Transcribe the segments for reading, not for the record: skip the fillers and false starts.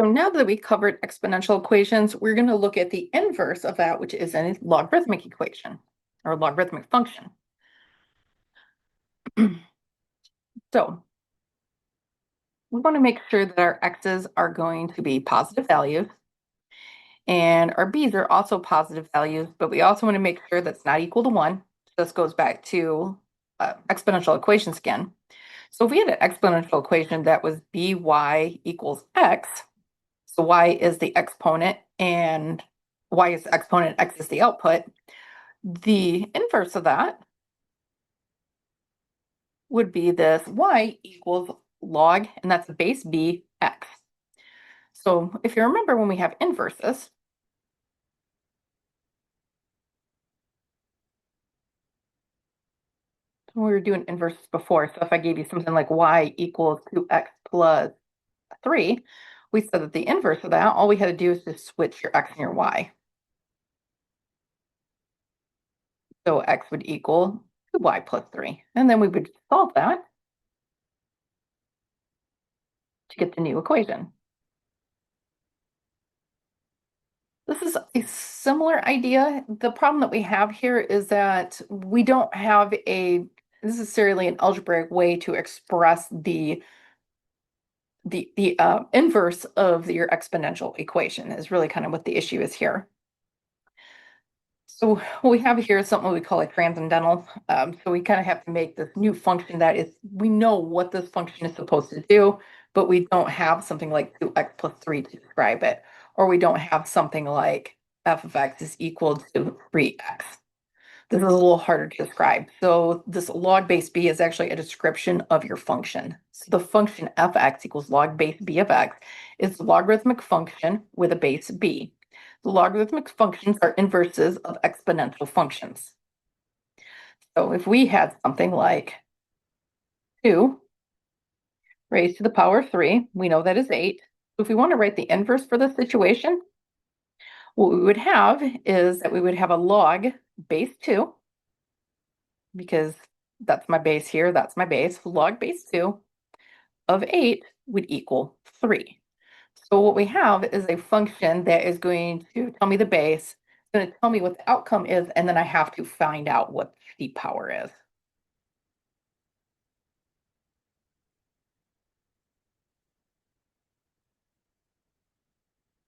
So now that we covered exponential equations, we're going to look at the inverse of that, which is a logarithmic equation or logarithmic function. So we want to make sure that our x's are going to be positive values and our b's are also positive values, but we also want to make sure that's not equal to 1. This goes back to exponential equations again. So if we had an exponential equation that was by equals x, so y is the exponent and y is the exponent, x is the output. The inverse of that would be this y equals log, and that's base b x. So if you remember when we have inverses, we were doing inverses before. So if I gave you something like y equals 2x plus 3, we said that the inverse of that, all we had to do is just switch your x and your y. So x would equal 2y plus 3. And then we would solve that to get the new equation. This is a similar idea. The problem that we have here is that we don't have necessarily an algebraic way to express the inverse of your exponential equation is really kind of what the issue is here. So what we have here is something we call a transcendental. So we kind of have to make this new function that is, we know what this function is supposed to do, but we don't have something like 2x plus 3 to describe it. Or we don't have something like f of x is equal to 3x. This is a little harder to describe. So this log base b is actually a description of your function. So the function f of x equals log base b of x is a logarithmic function with a base b. The logarithmic functions are inverses of exponential functions. So if we had something like 2 raised to the power of 3, we know that is 8. So if we want to write the inverse for this situation, what we would have is that we would have a log base 2, because that's my base here, that's my base, log base 2 of 8 would equal 3. So what we have is a function that is going to tell me the base, it's going to tell me what the outcome is, and then I have to find out what the power is.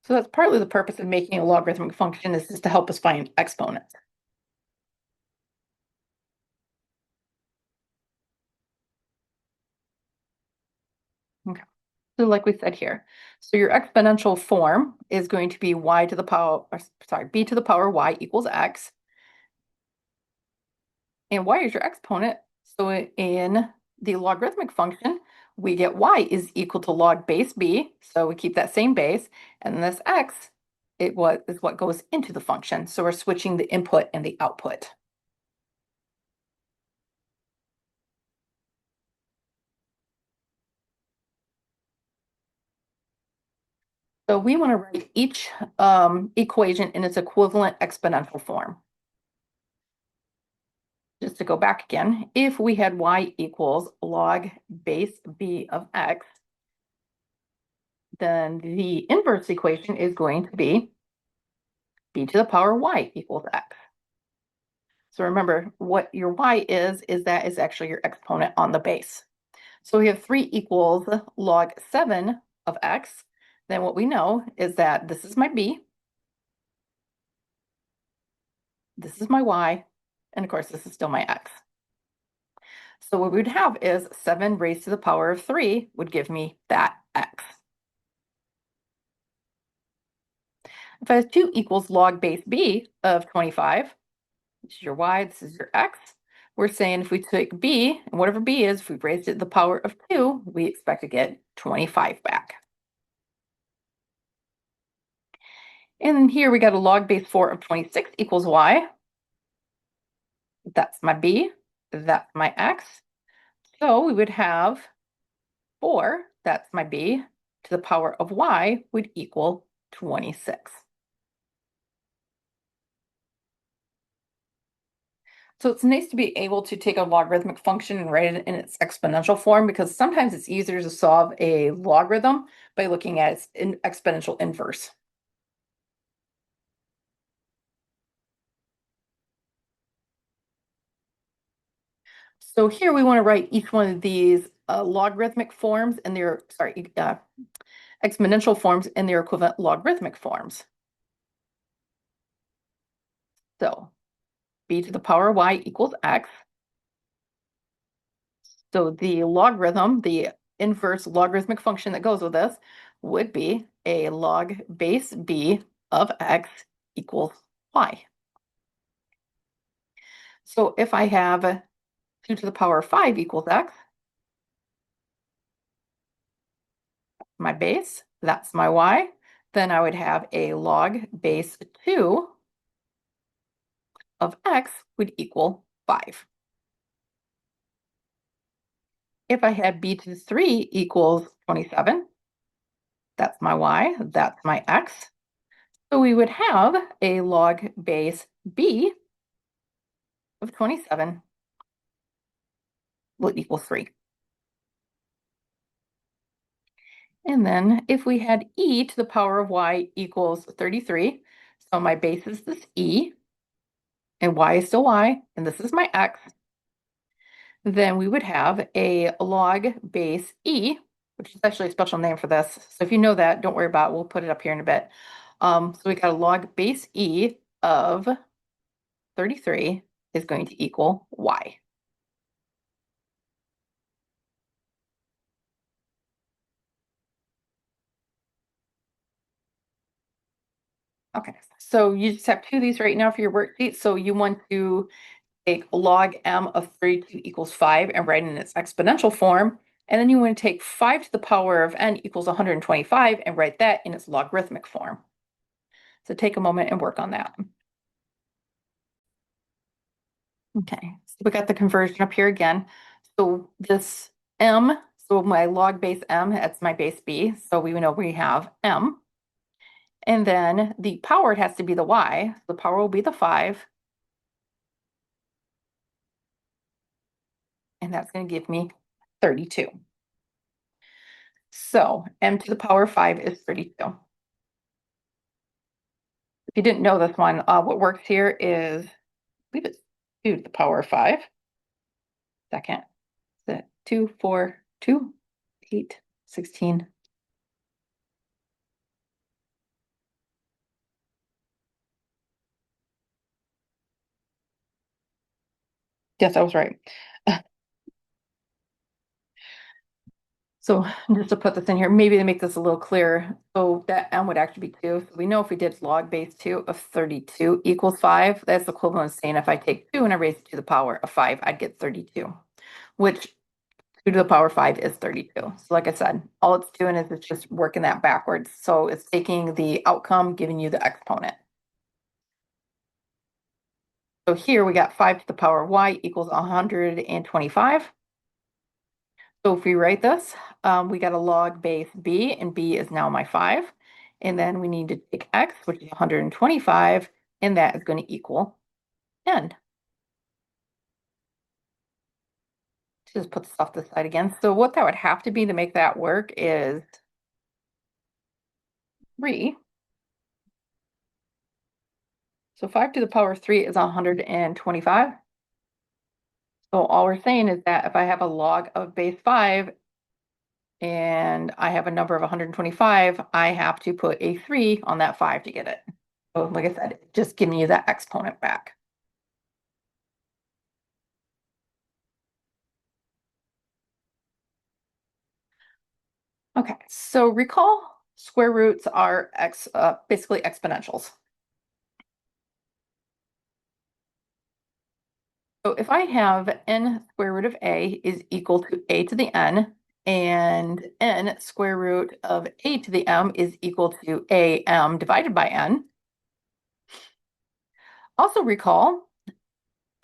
So that's partly the purpose of making a logarithmic function, is just to help us find exponents. Okay. So like we said here, so your exponential form is going to be y to the power, b to the power y equals x. And y is your exponent. So in the logarithmic function, we get y is equal to log base b. So we keep that same base. And this x is what goes into the function. So we're switching the input and the output. So we want to write each equation in its equivalent exponential form. Just to go back again, if we had y equals log base b of x, then the inverse equation is going to be b to the power y equals x. So remember, what your y is that is actually your exponent on the base. So we have 3 equals log 7 of x. Then what we know is that this is my b, this is my y, and of course this is still my x. So what we would have is 7 raised to the power of 3 would give me that x. If I have 2 equals log base b of 25, this is your y, this is your x, we're saying if we take b, and whatever b is, if we raised it to the power of 2, we expect to get 25 back. And here we got a log base 4 of 26 equals y. That's my b, that's my x. So we would have 4, that's my b, to the power of y would equal 26. So it's nice to be able to take a logarithmic function and write it in its exponential form because sometimes it's easier to solve a logarithm by looking at its exponential inverse. So here we want to write each one of these logarithmic forms and their, exponential forms and their equivalent logarithmic forms. So b to the power of y equals x. So the logarithm, the inverse logarithmic function that goes with this would be a log base b of x equals y. So if I have 2 to the power of 5 equals x, my base, that's my y, then I would have a log base 2 of x would equal 5. If I had b to the 3 equals 27, that's my y, that's my x. So we would have a log base b of 27 will equal 3. And then if we had e to the power of y equals 33, so my base is this e, and y is still y, and this is my x, then we would have a log base e, which is actually a special name for this. So if you know that, don't worry about it. We'll put it up here in a bit. So we got a log base e of 33 is going to equal y. Okay, so you just have two of these right now for your worksheet. So you want to take log m of 32 equals 5 and write it in its exponential form. And then you want to take 5 to the power of n equals 125 and write that in its logarithmic form. So take a moment and work on that. Okay, so we got the conversion up here again. So this m, so my log base m, that's my base b. So we know we have m. And then the power, it has to be the y. So the power will be the 5. And that's going to give me 32. So m to the power of 5 is 32. If you didn't know this one, what works here is, I believe it's 2 to the power of 5. Second, the 2, 4, 2, 8, 16. Yes, I was right. So just to put this in here, maybe to make this a little clearer, so that m would actually be 2. So we know if we did log base 2 of 32 equals 5, that's equivalent to saying if I take 2 and I raise it to the power of 5, I'd get 32, which 2 to the power of 5 is 32. So like I said, all it's doing is it's just working that backwards. So it's taking the outcome, giving you the exponent. So here we got 5 to the power of y equals 125. So if we write this, we got a log base b, and b is now my 5. And then we need to take x, which is 125, and that is going to equal n. Just put this off the side again. So what that would have to be to make that work is 3. So 5 to the power of 3 is 125. So all we're saying is that if I have a log of base 5 and I have a number of 125, I have to put a 3 on that 5 to get it. So like I said, just giving you that exponent back. Okay, so recall square roots are basically exponentials. So if I have n square root of a is equal to a to the n, and n square root of a to the m is equal to am divided by n. Also recall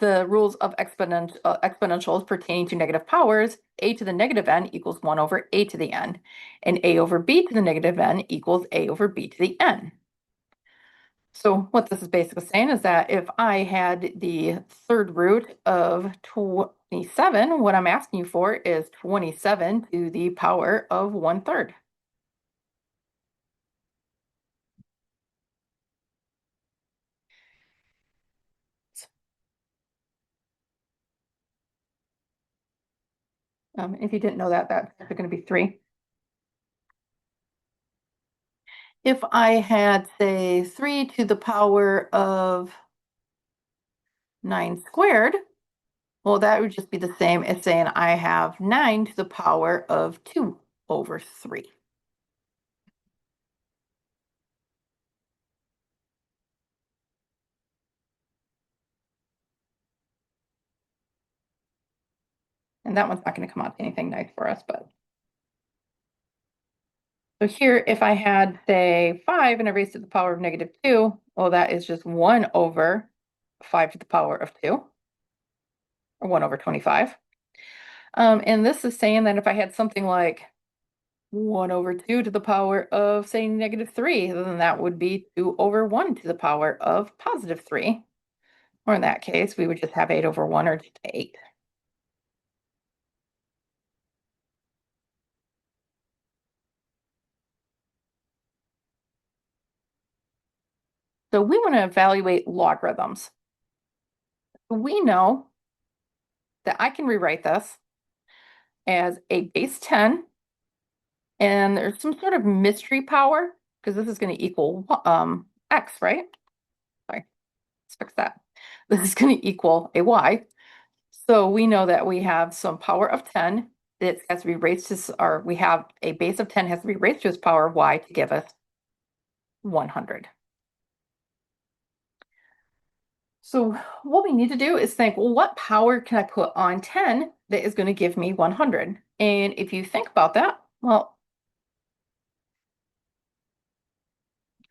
the rules of exponentials pertaining to negative powers. A to the negative n equals 1 over a to the n, and a over b to the negative n equals a over b to the n. So what this is basically saying is that if I had the third root of 27, what I'm asking you for is 27 to the power of 1/3. If you didn't know that, that's going to be 3. If I had, say, 3 to the power of 9 squared, well, that would just be the same as saying I have 9 to the power of 2 over 3. And that one's not going to come out to anything nice for us, but. So here, if I had, say, 5 and I raised to the power of -2, well, that is just 1 over 5 to the power of 2, or 1 over 25. And this is saying that if I had something like 1 over 2 to the power of, say, -3, then that would be 2 over 1 to the power of +3. Or in that case, we would just have 8 over 1, or just 8. So we want to evaluate logarithms. We know that I can rewrite this as a base 10, and there's some sort of mystery power, because this is going to equal x, right? Sorry, let's fix that. This is going to equal a y. So we know that we have some power of 10 that has to be raised to, or we have a base of 10 has to be raised to its power of y to give us 100. So what we need to do is think, well, what power can I put on 10 that is going to give me 100? And if you think about that, well,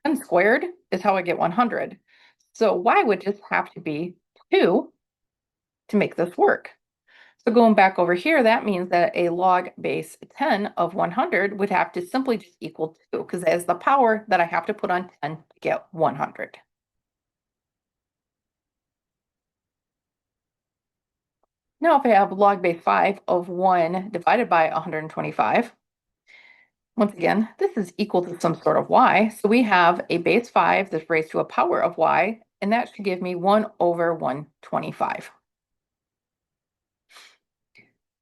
10 squared is how I get 100. So y would just have to be 2 to make this work. So going back over here, that means that a log base 10 of 100 would have to simply just equal 2, because that is the power that I have to put on 10 to get 100. Now, if I have log base 5 of 1 divided by 125, once again, this is equal to some sort of y. So we have a base 5 that's raised to a power of y, and that should give me 1 over 125.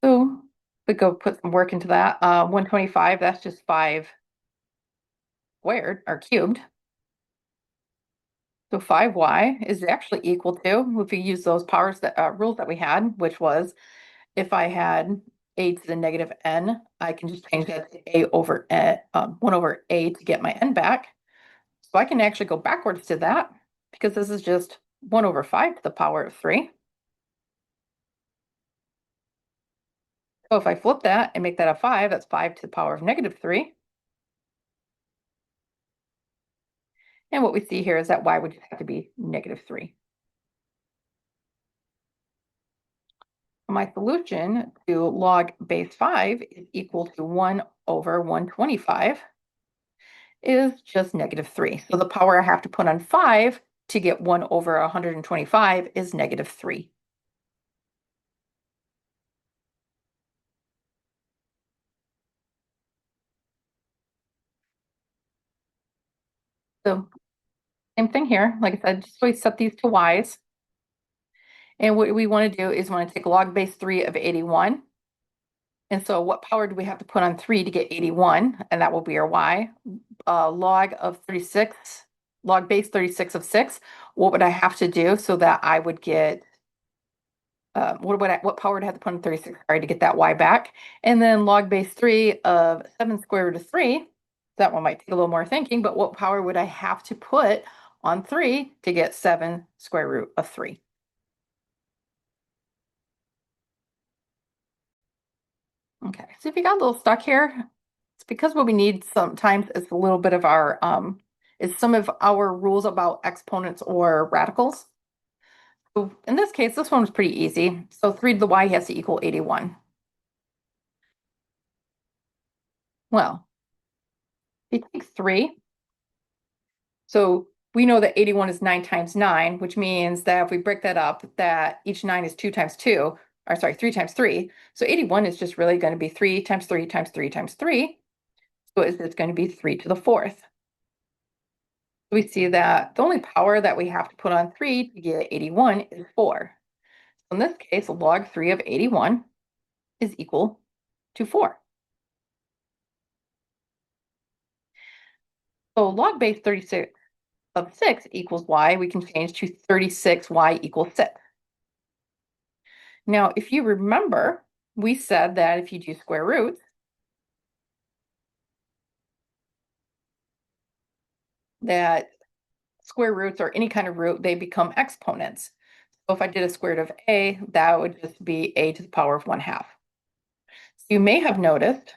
So we go put some work into that. 125, that's just 5 squared, or cubed. So 5y is actually equal to, if we use those powers that rules that we had, which was if I had a to the negative n, I can just change that to a over 1 over a to get my n back. So I can actually go backwards to that, because this is just 1 over 5 to the power of 3. So if I flip that and make that a 5, that's 5 to the power of -3. And what we see here is that y would just have to be -3. My solution to log base 5 is equal to 1 over 125 is just -3. So the power I have to put on 5 to get 1 over 125 is -3. So same thing here. Like I said, just always set these to y's. And what we want to do is want to take log base 3 of 81. And so what power do we have to put on 3 to get 81? And that will be our y. Log of 36, log base 36 of 6. What would I have to do so that I would get, what power would I have to put on 36, sorry, to get that y back? And then log base 3 of 7 square root of 3. That one might take a little more thinking, but what power would I have to put on 3 to get 7 square root of 3? Okay, so if you got a little stuck here, it's because what we need sometimes is a little bit of our, is some of our rules about exponents or radicals. So in this case, this one was pretty easy. So 3 to the y has to equal 81. Well, if you take 3, so we know that 81 is 9 times 9, which means that if we break that up, that each 9 is 2 times 2, or sorry, 3 times 3. So 81 is just really going to be 3 times 3 times 3 times 3. So it's going to be 3 to the fourth. We see that the only power that we have to put on 3 to get 81 is 4. So in this case, log 3 of 81 is equal to 4. So log base 36 of 6 equals y, we can change to 36y equals 6. Now, if you remember, we said that if you do square roots, that square roots or any kind of root, they become exponents. So if I did a square root of a, that would just be a to the power of 1/2. So you may have noticed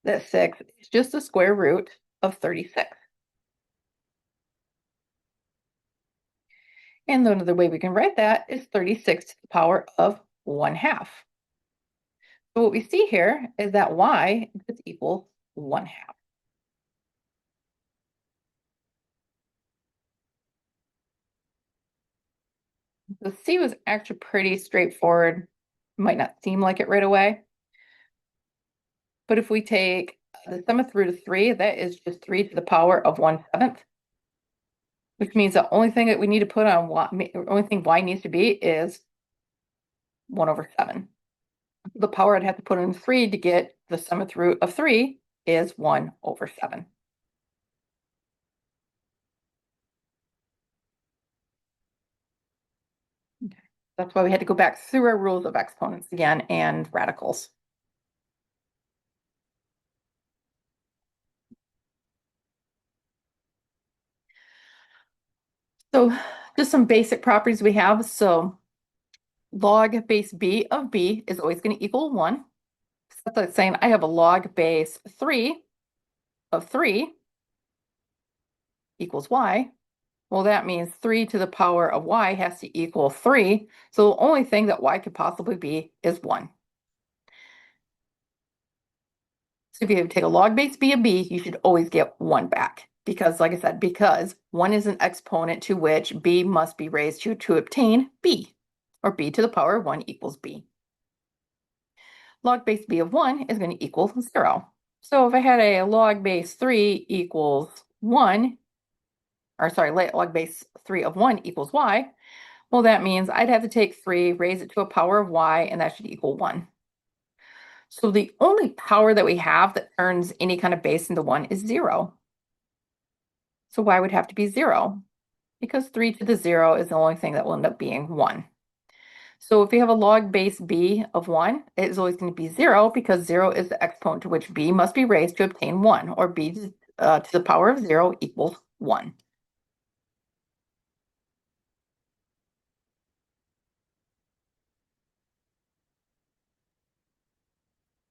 that 6 is just the square root of 36. And another way we can write that is 36 to the power of 1/2. So what we see here is that y is equal 1/2. The C was actually pretty straightforward. Might not seem like it right away. But if we take the seventh root of 3, that is just 3 to the power of 1/7, which means the only thing that we need to put on y, the only thing y needs to be is 1/7. The power I'd have to put in 3 to get the seventh root of 3 is 1/7. Okay. That's why we had to go back through our rules of exponents again and radicals. So just some basic properties we have. So log base b of b is always going to equal 1. So that's like saying I have a log base 3 of 3 equals y. Well, that means 3 to the power of y has to equal 3. So the only thing that y could possibly be is 1. So if you take a log base b of b, you should always get 1 back. Because, like I said, because 1 is an exponent to which b must be raised to obtain b, or b to the power of 1 equals b. Log base b of 1 is going to equal 0. So if I had a log base 3 equals 1, or sorry, log base 3 of 1 equals y, well, that means I'd have to take 3, raise it to a power of y, and that should equal 1. So the only power that we have that turns any kind of base into 1 is 0. So y would have to be 0, because 3 to the 0 is the only thing that will end up being 1. So if we have a log base b of 1, it is always going to be 0, because 0 is the exponent to which b must be raised to obtain 1, or b to the power of 0 equals 1.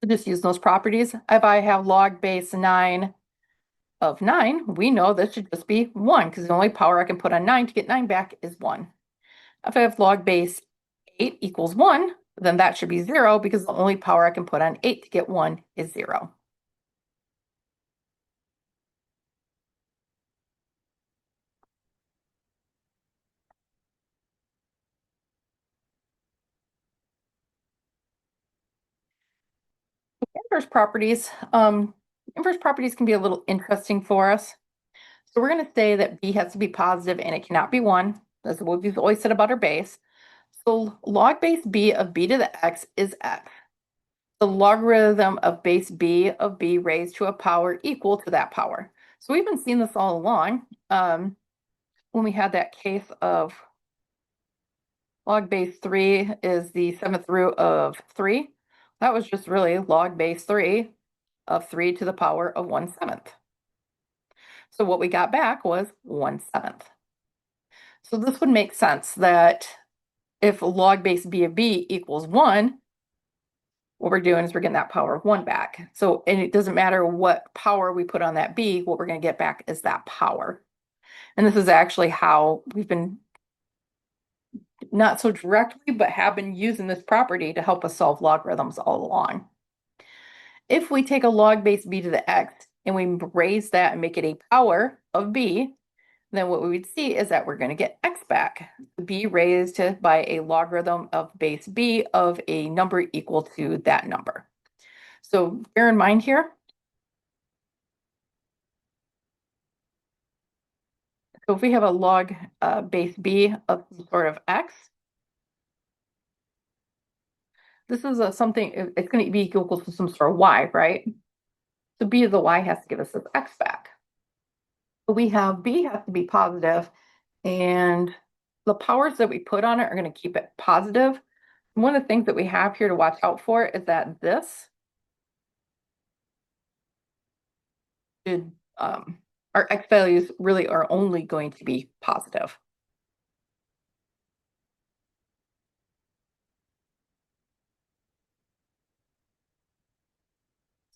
So just use those properties. If I have log base 9 of 9, we know this should just be 1, because the only power I can put on 9 to get 9 back is 1. If I have log base 8 equals 1, then that should be 0, because the only power I can put on 8 to get 1 is 0. Inverse properties. Inverse properties can be a little interesting for us. So we're going to say that b has to be positive and it cannot be 1. That's what we've always said about our base. So log base b of b to the x is x. The logarithm of base b of b raised to a power equal to that power. So we've been seeing this all along. When we had that case of log base 3 is the seventh root of 3, that was just really log base 3 of 3 to the power of 1/7. So what we got back was 1/7. So this would make sense that if log base b of b equals 1, what we're doing is we're getting that power of 1 back. So, and it doesn't matter what power we put on that b, what we're going to get back is that power. And this is actually how we've been, not so directly, but have been using this property to help us solve logarithms all along. If we take a log base b to the x and we raise that and make it a power of b, then what we would see is that we're going to get x back. B raised by a logarithm of base b of a number equal to that number. So bear in mind here, so if we have a log base b of some sort of x, this is something, it's going to be equal to some sort of y, right? So b of the y has to give us this x back. But we have b has to be positive, and the powers that we put on it are going to keep it positive. One of the things that we have here to watch out for is that this should, our x values really are only going to be positive.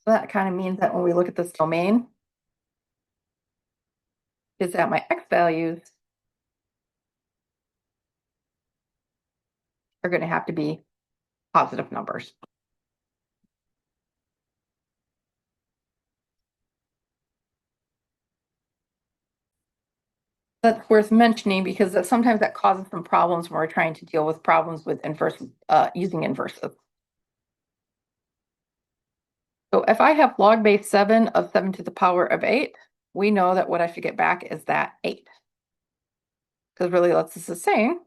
So that kind of means that when we look at this domain, is that my x values are going to have to be positive numbers. That's worth mentioning because sometimes that causes some problems when we're trying to deal with problems with using inverses. So if I have log base 7 of 7 to the power of 8, we know that what I should get back is that 8. Because really, that's this is saying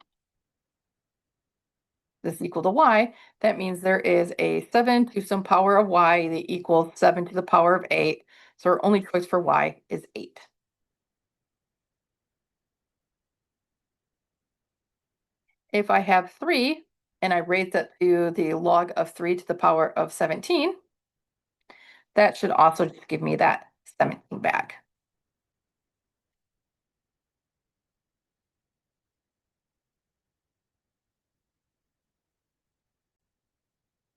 this is equal to y. That means there is a 7 to some power of y that equals 7 to the power of 8. So our only choice for y is 8. If I have 3 and I raise that to the log of 3 to the power of 17, that should also just give me that 17 back.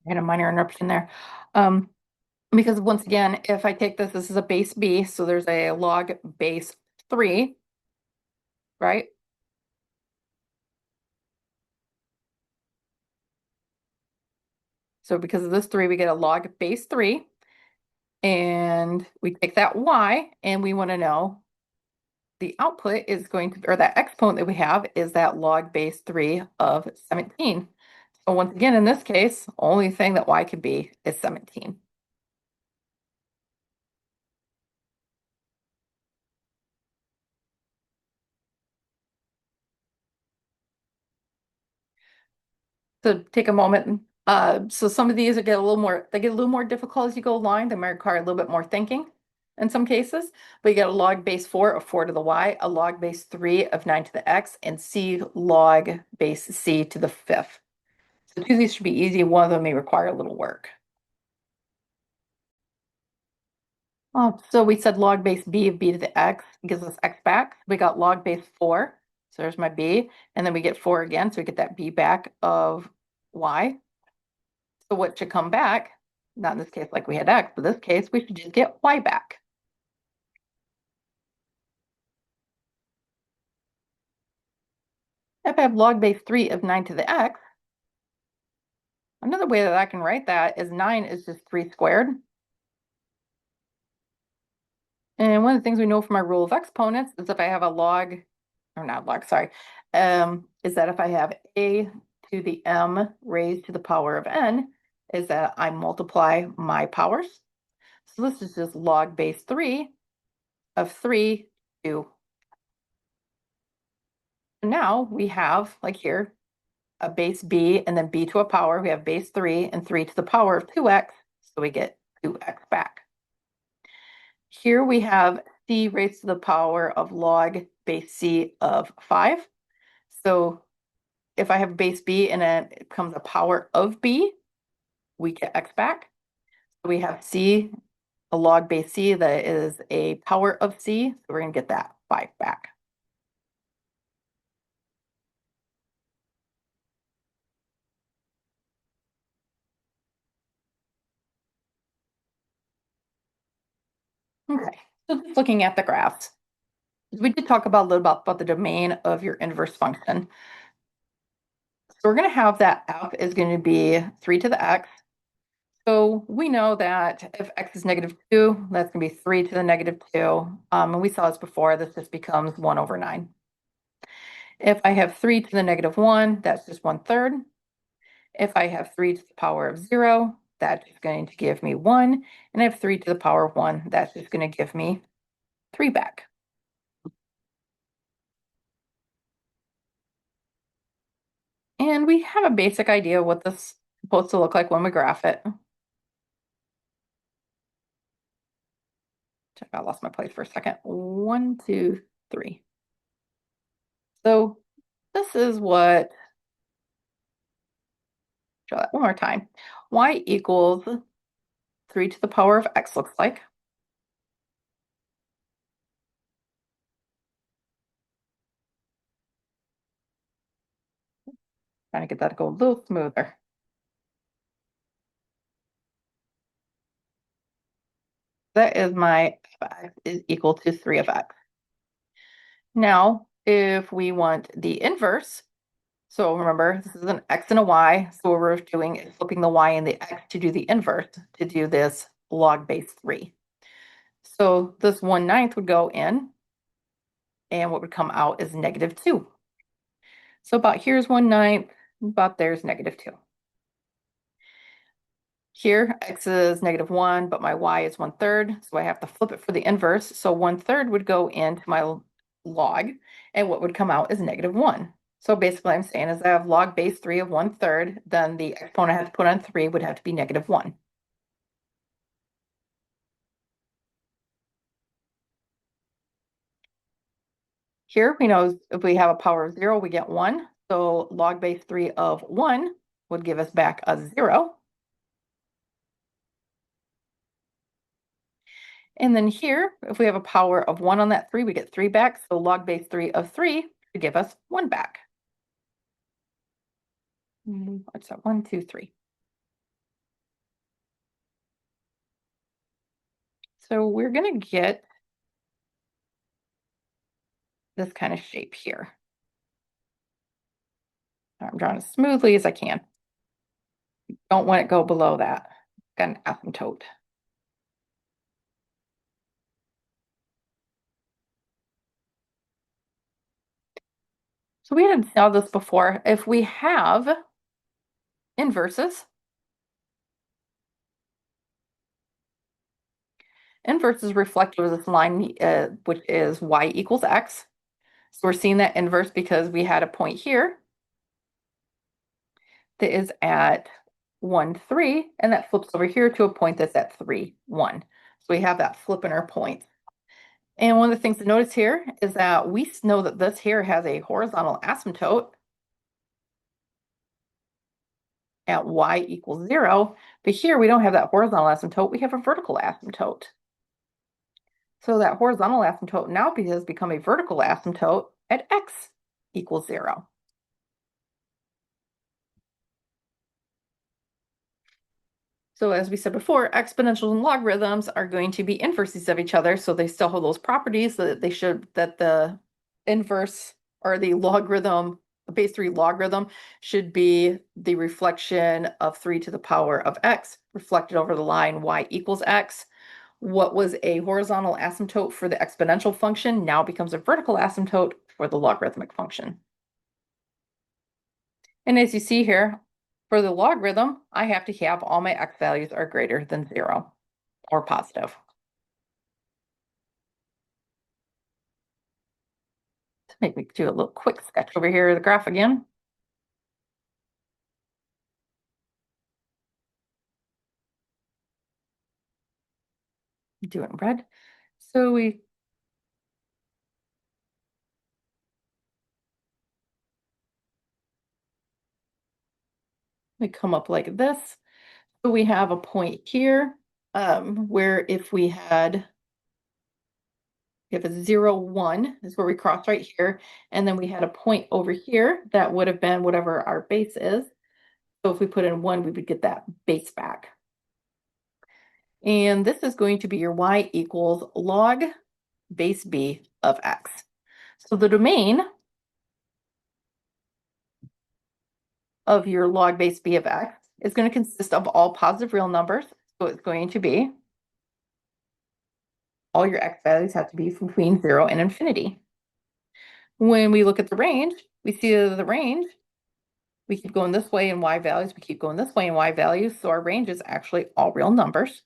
I had a minor interruption there. Because once again, if I take this is a base b, so there's a log base 3, right? So because of this 3, we get a log base 3. And we take that y, and we want to know the output is going to, or that exponent that we have is that log base 3 of 17. So once again, in this case, only thing that y could be is 17. So take a moment. So some of these get a little more, they get a little more difficult as you go along. They might require a little bit more thinking in some cases, but you get a log base 4 of 4 to the y, a log base 3 of 9 to the x, and c log base c to the 5th. So two of these should be easy. One of them may require a little work. So we said log base b of b to the x gives us x back. We got log base 4. So there's my b. And then we get 4 again. So we get that b back of y. So what should come back? Not in this case like we had x, but this case we should just get y back. If I have log base 3 of 9 to the x, another way that I can write that is 9 is just 3 squared. And one of the things we know from our rule of exponents is if I have a log, or not log, sorry, is that if I have a to the m raised to the power of n, is that I multiply my powers. So this is just log base 3 of 3 to. Now we have, like here, a base b and then b to a power. We have base 3 and 3 to the power of 2x, so we get 2x back. Here we have c raised to the power of log base c of 5. So if I have base b and then it becomes a power of b, we get x back. So we have c, a log base c that is a power of c, so we're going to get that 5 back. Okay, so just looking at the graphs. We did talk about a little about the domain of your inverse function. So we're going to have that f is going to be 3 to the x. So we know that if x is -2, that's going to be 3 to the -2. And we saw this before, this just becomes 1 over 9. If I have 3 to the -1, that's just 1/3. If I have 3 to the power of 0, that's just going to give me 1. And I have 3 to the power of 1, that's just going to give me 3 back. And we have a basic idea of what this is supposed to look like when we graph it. I lost my place for a second. 1, 2, 3. So this is what, show that one more time. Y equals 3 to the power of x looks like. Trying to get that to go a little smoother. That is my f is equal to 3 of x. Now, if we want the inverse, so remember, this is an x and a y, so what we're doing is flipping the y and the x to do the inverse, to do this log base 3. So this 1/9 would go in, and what would come out is -2. So about here's 1/9, about there's -2. Here, x is -1, but my y is 1/3, so I have to flip it for the inverse. So 1/3 would go into my log, and what would come out is -1. So basically I'm saying is I have log base 3 of 1/3, then the exponent I have to put on 3 would have to be -1. Here we know if we have a power of 0, we get 1. So log base 3 of 1 would give us back a 0. And then here, if we have a power of 1 on that 3, we get 3 back. So log base 3 of 3 would give us 1 back. What's that? 1, 2, 3. So we're going to get this kind of shape here. I'm drawing as smoothly as I can. Don't want it to go below that. Got an asymptote. So we had saw this before. If we have inverses, inverse is reflective of this line, which is y equals x. So we're seeing that inverse because we had a point here that is at 1, 3, and that flips over here to a point that's at 3, 1. So we have that flip in our points. And one of the things to notice here is that we know that this here has a horizontal asymptote at y equals 0, but here we don't have that horizontal asymptote, we have a vertical asymptote. So that horizontal asymptote now has become a vertical asymptote at x equals 0. So as we said before, exponentials and logarithms are going to be inverses of each other, so they still have those properties that the inverse or the logarithm, the base 3 logarithm should be the reflection of 3 to the power of x reflected over the line y equals x. What was a horizontal asymptote for the exponential function now becomes a vertical asymptote for the logarithmic function. And as you see here, for the logarithm, I have to have all my x values are greater than 0 or positive. To make me do a little quick sketch over here of the graph again. Do it in red. So we come up like this. So we have a point here where if we have a 0, 1 is where we cross right here. And then we had a point over here that would have been whatever our base is. So if we put in 1, we would get that base back. And this is going to be your y equals log base b of x. So the domain of your log base b of x is going to consist of all positive real numbers. So it's going to be all your x values have to be between 0 and infinity. When we look at the range, we see that the range, we keep going this way in y values, we keep going this way in y values. So our range is actually all real numbers.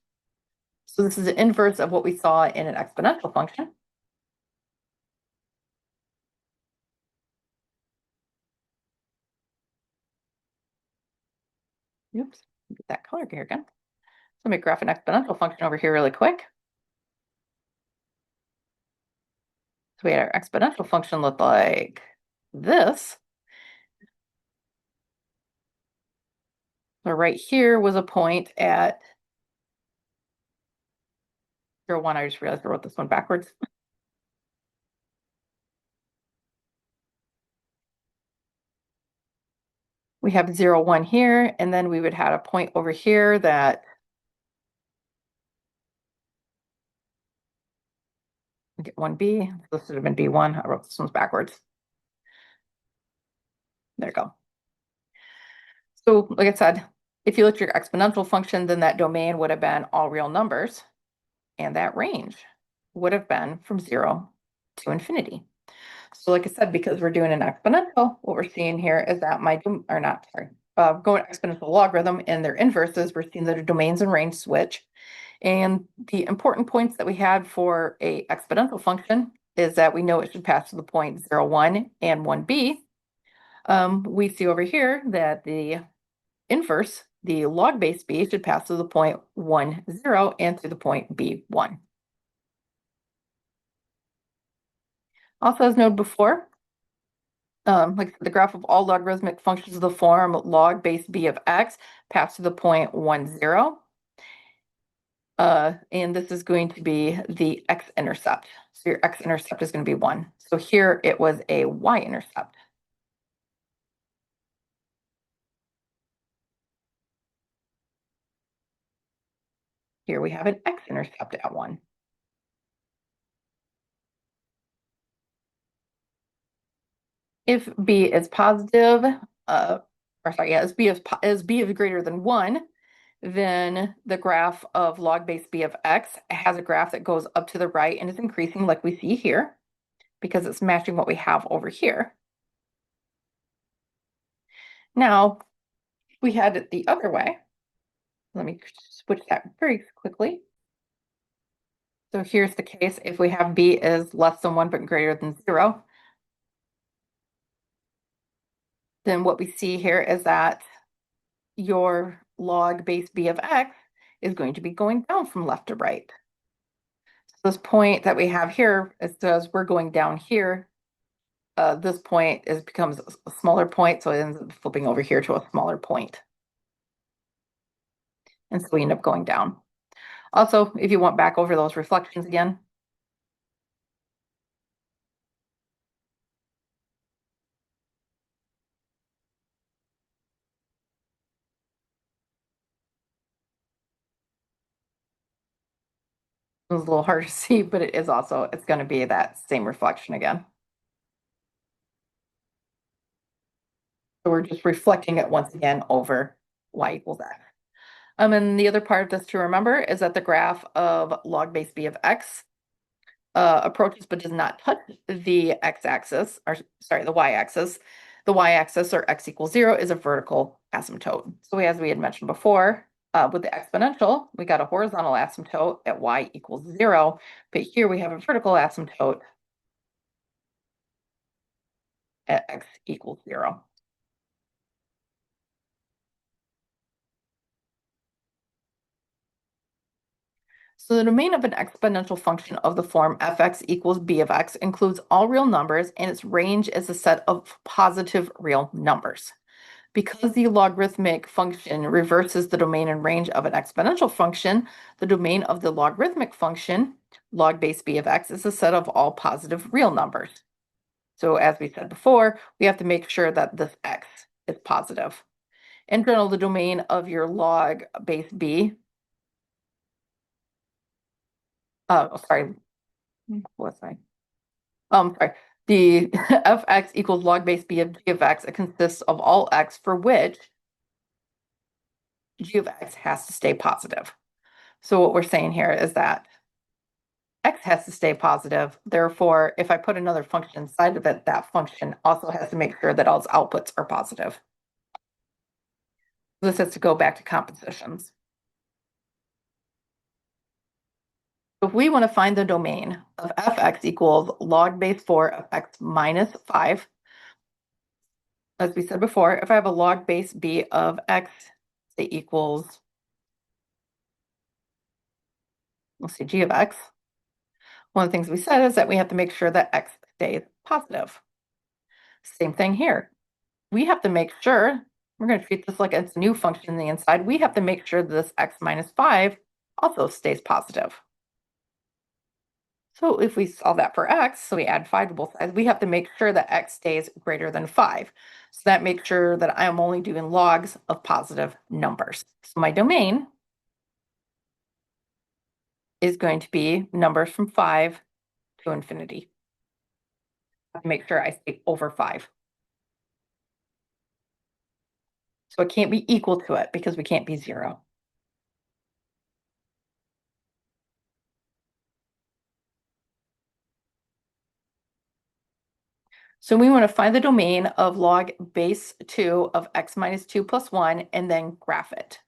So this is the inverse of what we saw in an exponential function. Oops, get that color here again. So let me graph an exponential function over here really quick. So we had our exponential function look like this. So right here was a point at 0, 1. I just realized I wrote this one backwards. We have 0, 1 here, and then we would have a point over here that we get 1b. This would have been b1. I wrote this one's backwards. There you go. So like I said, if you look at your exponential function, then that domain would have been all real numbers, and that range would have been from 0 to infinity. So like I said, because we're doing an exponential, what we're seeing here is that going exponential logarithm and their inverses, we're seeing that the domains and range switch. And the important points that we had for a exponential function is that we know it should pass to the point 0, 1 and 1b. We see over here that the inverse, the log base b, should pass to the point 1, 0 and to the point b1. Also, as noted before, like the graph of all logarithmic functions of the form log base b of x pass to the point 1, 0. And this is going to be the x-intercept. So your x-intercept is going to be 1. So here it was a y-intercept. Here we have an x-intercept at 1. If b is positive, as b is greater than 1, then the graph of log base b of x has a graph that goes up to the right and is increasing like we see here, because it's matching what we have over here. Now, we had it the other way. Let me switch that very quickly. So here's the case if we have b is less than 1 but greater than 0. Then what we see here is that your log base b of x is going to be going down from left to right. So this point that we have here, it says we're going down here. This point becomes a smaller point, so it ends up flipping over here to a smaller point. And so we end up going down. Also, if you want back over those reflections again. It was a little hard to see, but it's going to be that same reflection again. So we're just reflecting it once again over y equals x. And the other part of this to remember is that the graph of log base b of x approaches but does not touch the x-axis, or sorry, the y-axis. The y-axis, or x equals 0, is a vertical asymptote. So as we had mentioned before, with the exponential, we got a horizontal asymptote at y equals 0, but here we have a vertical asymptote at x equals 0. So the domain of an exponential function of the form fx equals b of x includes all real numbers, and its range is a set of positive real numbers. Because the logarithmic function reverses the domain and range of an exponential function, the domain of the logarithmic function, log base b of x, is a set of all positive real numbers. So as we said before, we have to make sure that this x is positive. In general, the domain of your log base b, sorry, the fx equals log base b of g of x, it consists of all x for which g of x has to stay positive. So what we're saying here is that x has to stay positive. Therefore, if I put another function inside of it, that function also has to make sure that all its outputs are positive. This has to go back to compositions. If we want to find the domain of fx equals log base 4 of x minus 5, as we said before, if I have a log base b of x, say equals, we'll see g of x. One of the things we said is that we have to make sure that x stays positive. Same thing here. We have to make sure, we're going to treat this like it's a new function on the inside. We have to make sure that this x minus 5 also stays positive. So if we solve that for x, so we add 5 to both sides, we have to make sure that x stays greater than 5. So that makes sure that I am only doing logs of positive numbers. So my domain is going to be numbers from 5 to infinity. I have to make sure I stay over 5. So it can't be equal to it because we can't be 0. So we want to find the domain of log base 2 of x minus 2 plus 1 and then graph it.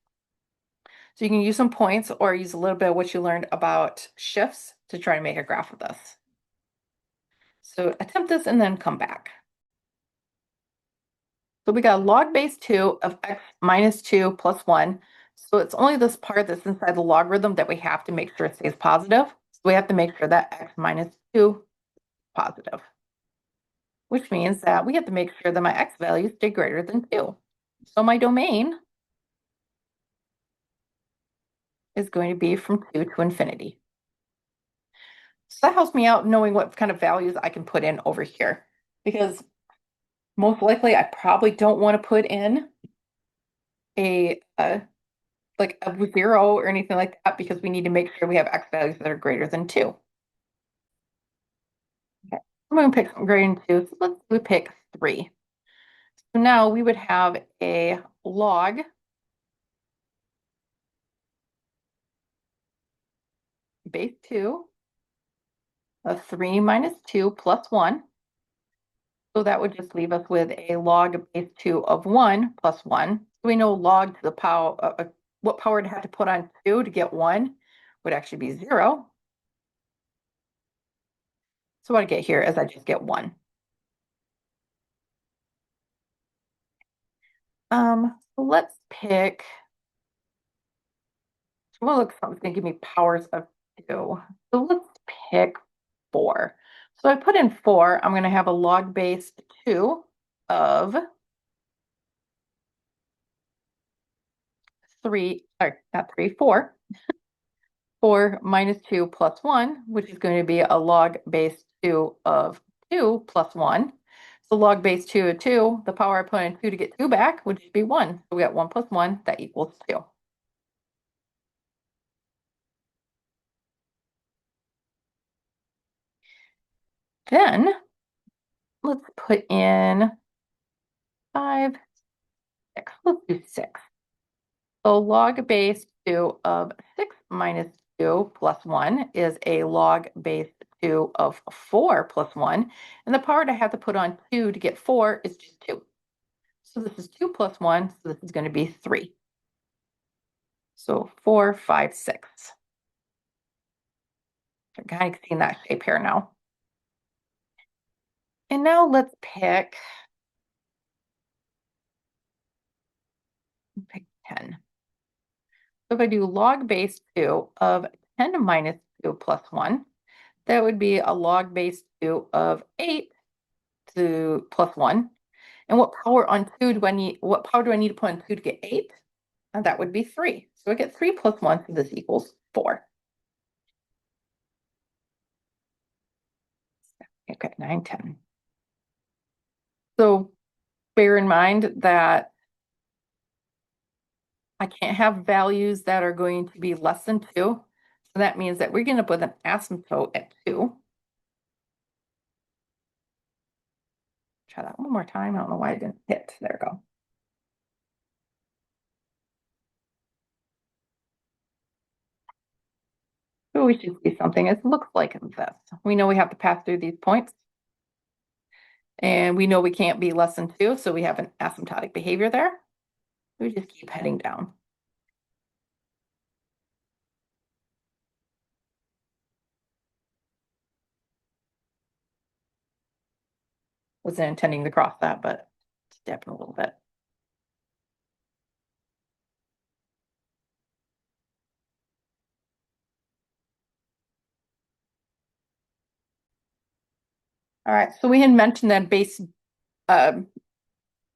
So you can use some points or use a little bit of what you learned about shifts to try to make a graph of this. So attempt this and then come back. So we got log base 2 of x minus 2 plus 1. So it's only this part that's inside the logarithm that we have to make sure it stays positive. So we have to make sure that x minus 2 is positive, which means that we have to make sure that my x values stay greater than 2. So my domain is going to be from 2 to infinity. So that helps me out knowing what kind of values I can put in over here, because most likely I probably don't want to put in a like a 0 or anything like that, because we need to make sure we have x values that are greater than 2. Okay, I'm going to pick something greater than 2. So we pick 3. So now we would have a log base 2 of 3 minus 2 plus 1. So that would just leave us with a log base 2 of 1 plus 1. So we know log to the power, what power to have to put on 2 to get 1 would actually be 0. So what I get here is I just get 1. So let's pick, so we'll look something's going to give me powers of 2. So let's pick 4. So I put in 4, I'm going to have a log base 2 of 3, or not 3, 4. 4 minus 2 plus 1, which is going to be a log base 2 of 2 plus 1. So log base 2 of 2, the power I put in 2 to get 2 back would just be 1. So we got 1 plus 1, that equals 2. Then let's put in 5, 6. Let's do 6. So log base 2 of 6 minus 2 plus 1 is a log base 2 of 4 plus 1. And the power I have to put on 2 to get 4 is just 2. So this is 2 plus 1, so this is going to be 3. So 4, 5, 6. I'm kind of seeing that shape here now. And now let's pick 10. So if I do log base 2 of 10 minus 2 plus 1, that would be a log base 2 of 8 to plus 1. And what power on 2 do I need? What power do I need to put on 2 to get 8? And that would be 3. So I get 3 plus 1, so this equals 4. Okay, 9, 10. So bear in mind that I can't have values that are going to be less than 2. So that means that we're going to put an asymptote at 2. Try that one more time. I don't know why I didn't hit. There we go. we should see something. It looks like this. We know we have to pass through these points. And we know we can't be less than 2, so we have an asymptotic behavior there. We just keep heading down. Wasn't intending to cross that, but stepping a little bit. All right, so we had mentioned that base